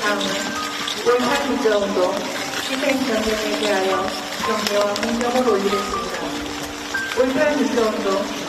다음은 5.18 민주화운동 희생전쟁에 대하여 경례와 공경을 올리겠습니다. 5.18 민주화운동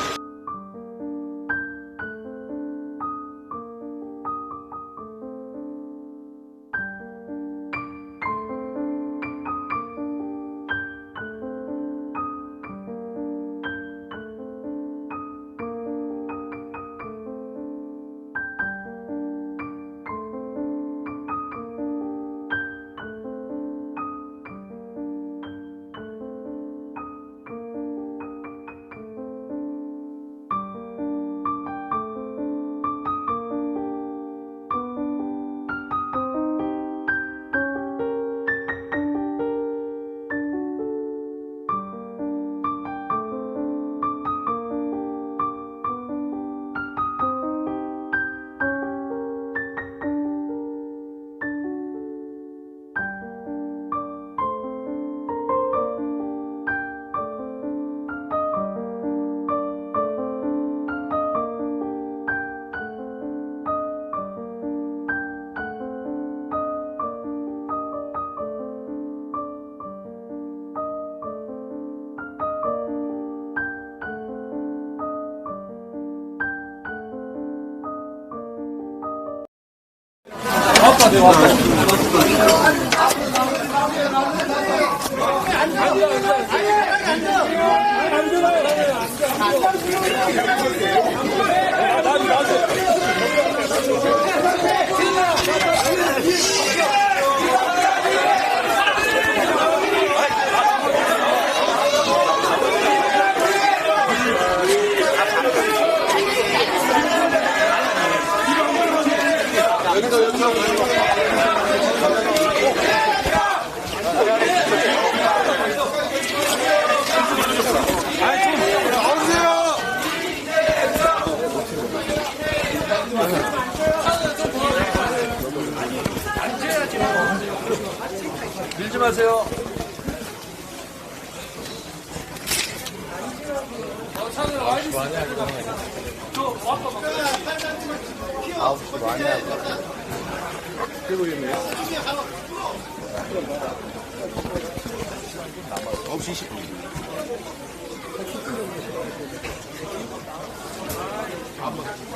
밀지 마세요.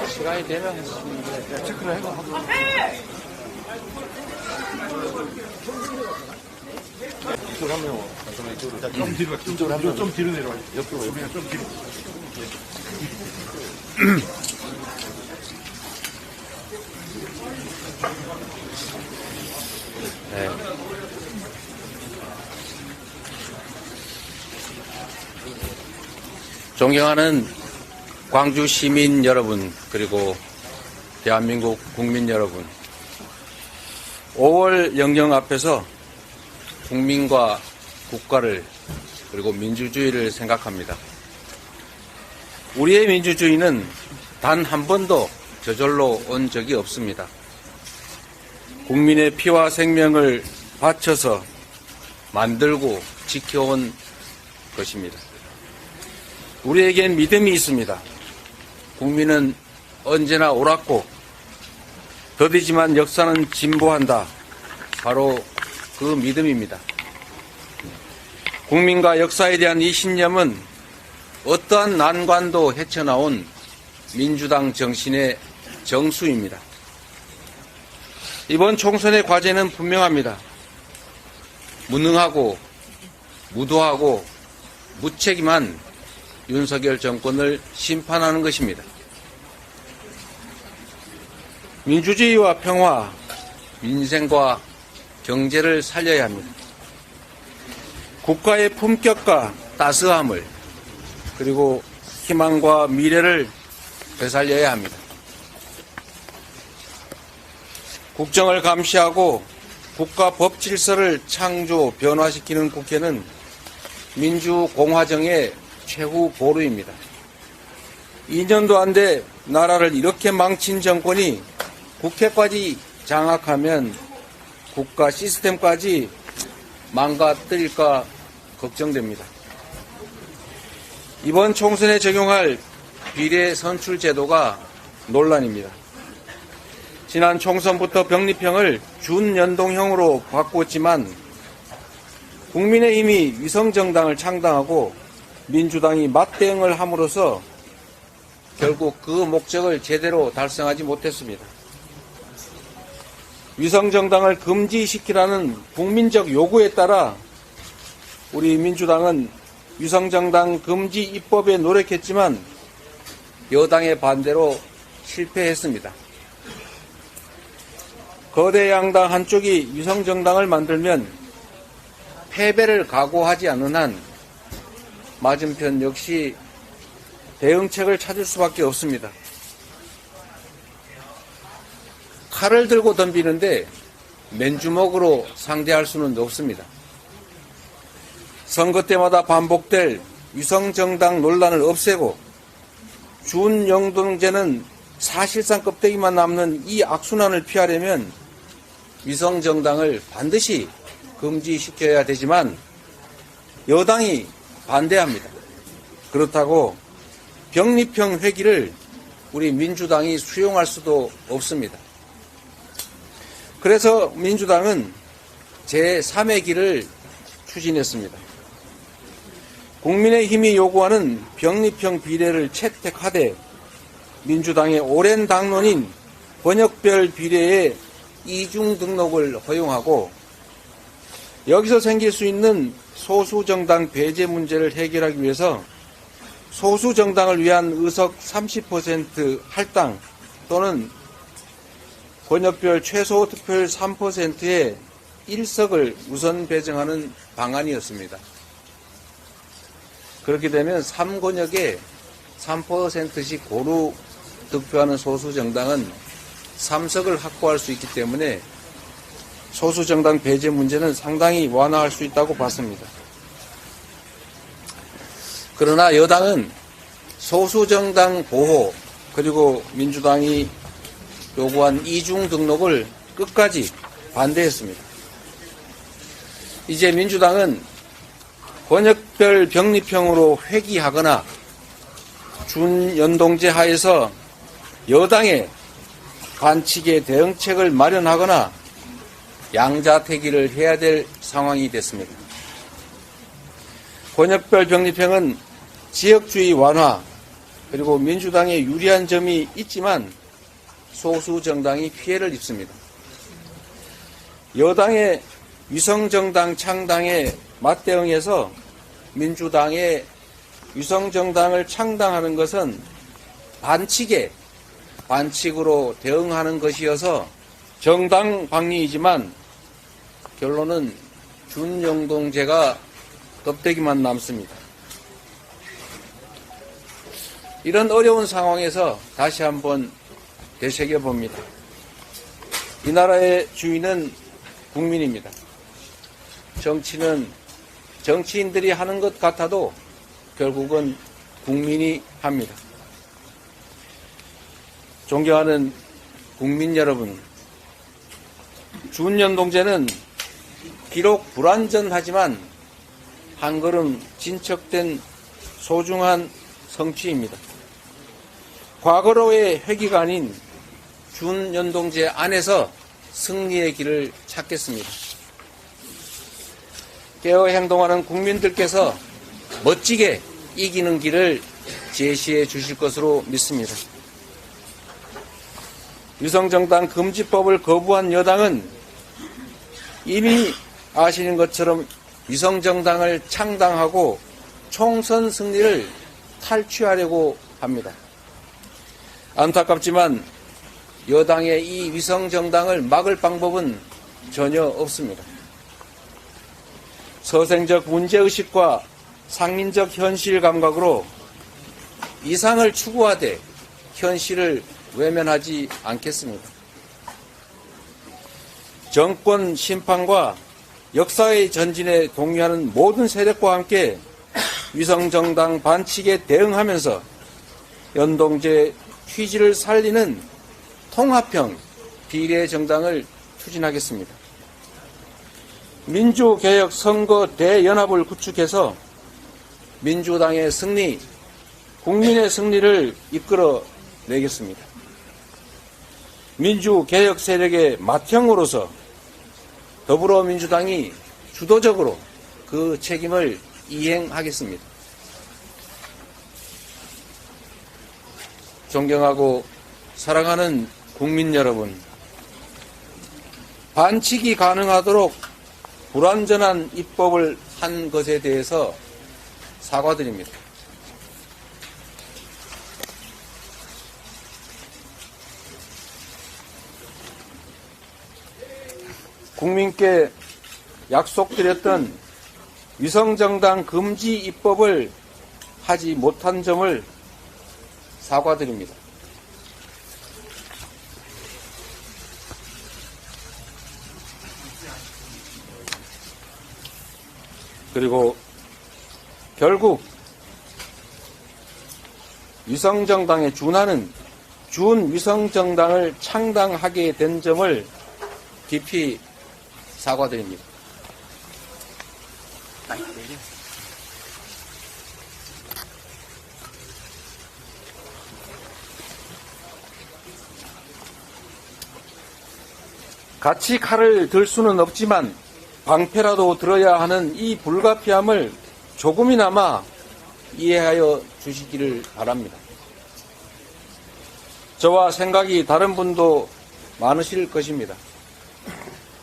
시간이 되면 했는데 체크를 해가 이쪽 한 명, 이쪽으로 좀 뒤로 내려와. 옆으로 좀 뒤로. 네. 존경하는 광주 시민 여러분, 그리고 대한민국 국민 여러분, 5월 영령 앞에서 국민과 국가를 그리고 민주주의를 생각합니다. 우리의 민주주의는 단 한 번도 저절로 온 적이 없습니다. 국민의 피와 생명을 바쳐서 만들고 지켜온 것입니다. 우리에겐 믿음이 있습니다. 국민은 언제나 옳았고 더디지만 역사는 진보한다. 바로 그 믿음입니다. 국민과 역사에 대한 이 신념은 어떠한 난관도 헤쳐나온 민주당 정신의 정수입니다. 이번 총선의 과제는 분명합니다. 무능하고 무도하고 무책임한 윤석열 정권을 심판하는 것입니다. 민주주의와 평화, 민생과 경제를 살려야 합니다. 국가의 품격과 따스함을, 그리고 희망과 미래를 되살려야 합니다. 국정을 감시하고 국가 법 질서를 창조, 변화시키는 국회는 민주공화정의 최후 보루입니다. 2년도 안 돼 나라를 이렇게 망친 정권이 국회까지 장악하면 국가 시스템까지 망가뜨릴까 걱정됩니다. 이번 총선에 적용할 비례 선출 제도가 논란입니다. 지난 총선부터 병립형을 준연동형으로 바꾸었지만 국민의힘이 위성정당을 창당하고 민주당이 맞대응을 함으로써 결국 그 목적을 제대로 달성하지 못했습니다. 위성정당을 금지시키라는 국민적 요구에 따라 우리 민주당은 위성정당 금지 입법에 노력했지만 여당의 반대로 실패했습니다. 거대 양당 한쪽이 위성정당을 만들면 패배를 각오하지 않는 한 맞은편 역시 대응책을 찾을 수밖에 없습니다. 칼을 들고 덤비는데 맨주먹으로 상대할 수는 없습니다. 선거 때마다 반복될 위성정당 논란을 없애고 준연동제는 사실상 껍데기만 남는 이 악순환을 피하려면 위성정당을 반드시 금지시켜야 되지만 여당이 반대합니다. 그렇다고 병립형 회기를 우리 민주당이 수용할 수도 없습니다. 그래서 민주당은 제3의 길을 추진했습니다. 국민의힘이 요구하는 병립형 비례를 채택하되 민주당의 오랜 당론인 번역별 비례의 이중 등록을 허용하고 여기서 생길 수 있는 소수정당 배제 문제를 해결하기 위해서 소수정당을 위한 의석 30% 할당 또는 번역별 최소 득표율 3%의 1석을 우선 배정하는 방안이었습니다. 그렇게 되면 3권역에 3%씩 고루 득표하는 소수정당은 3석을 확보할 수 있기 때문에 소수정당 배제 문제는 상당히 완화할 수 있다고 봤습니다. 그러나 여당은 소수정당 보호 그리고 민주당이 요구한 이중 등록을 끝까지 반대했습니다. 이제 민주당은 권역별 병립형으로 회귀하거나 준연동제 하에서 여당의 반칙의 대응책을 마련하거나 양자택일을 해야 될 상황이 됐습니다. 권역별 병립형은 지역주의 완화 그리고 민주당에 유리한 점이 있지만 소수 정당이 피해를 입습니다. 여당의 위성정당 창당에 맞대응해서 민주당의 위성정당을 창당하는 것은 반칙으로 대응하는 것이어서 정당방위이지만 결론은 준연동제가 껍데기만 남습니다. 이런 어려운 상황에서 다시 한번 되새겨봅니다. 이 나라의 주인은 국민입니다. 정치는 정치인들이 하는 것 같아도 결국은 국민이 합니다. 존경하는 국민 여러분, 준연동제는 비록 불완전하지만 한 걸음 진척된 소중한 성취입니다. 과거로의 회귀가 아닌 준연동제 안에서 승리의 길을 찾겠습니다. 깨어 행동하는 국민들께서 멋지게 이기는 길을 제시해 주실 것으로 믿습니다. 위성정당 금지법을 거부한 여당은 이미 아시는 것처럼 위성정당을 창당하고 총선 승리를 탈취하려고 합니다. 안타깝지만 여당의 이 위성정당을 막을 방법은 전혀 없습니다. 서생적 문제의식과 상민적 현실 감각으로 이상을 추구하되 현실을 외면하지 않겠습니다. 정권 심판과 역사의 전진에 동의하는 모든 세력과 함께 위성정당 반칙에 대응하면서 연동제 취지를 살리는 통합형 비례정당을 추진하겠습니다. 민주개혁 선거 대연합을 구축해서 민주당의 승리, 국민의 승리를 이끌어 내겠습니다. 민주개혁 세력의 맏형으로서 더불어민주당이 주도적으로 그 책임을 이행하겠습니다. 존경하고 사랑하는 국민 여러분, 반칙이 가능하도록 불완전한 입법을 한 것에 대해서 사과드립니다. 국민께 약속드렸던 위성정당 금지 입법을 하지 못한 점을 사과드립니다. 그리고 결국 위성정당에 준하는 준위성정당을 창당하게 된 점을 깊이 사과드립니다. 같이 칼을 들 수는 없지만 방패라도 들어야 하는 이 불가피함을 조금이나마 이해하여 주시기를 바랍니다. 저와 생각이 다른 분도 많으실 것입니다.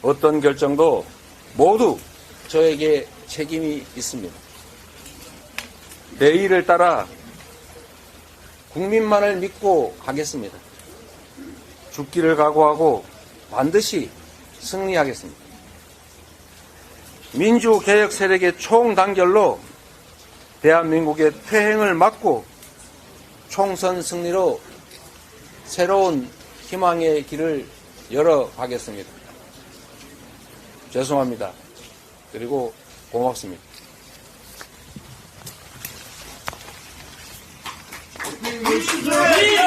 어떤 결정도 모두 저에게 책임이 있습니다. 내일을 따라 국민만을 믿고 가겠습니다. 죽기를 각오하고 반드시 승리하겠습니다. 민주개혁 세력의 총단결로 대한민국의 퇴행을 막고 총선 승리로 새로운 희망의 길을 열어가겠습니다. 죄송합니다. 그리고 고맙습니다. 민주주의!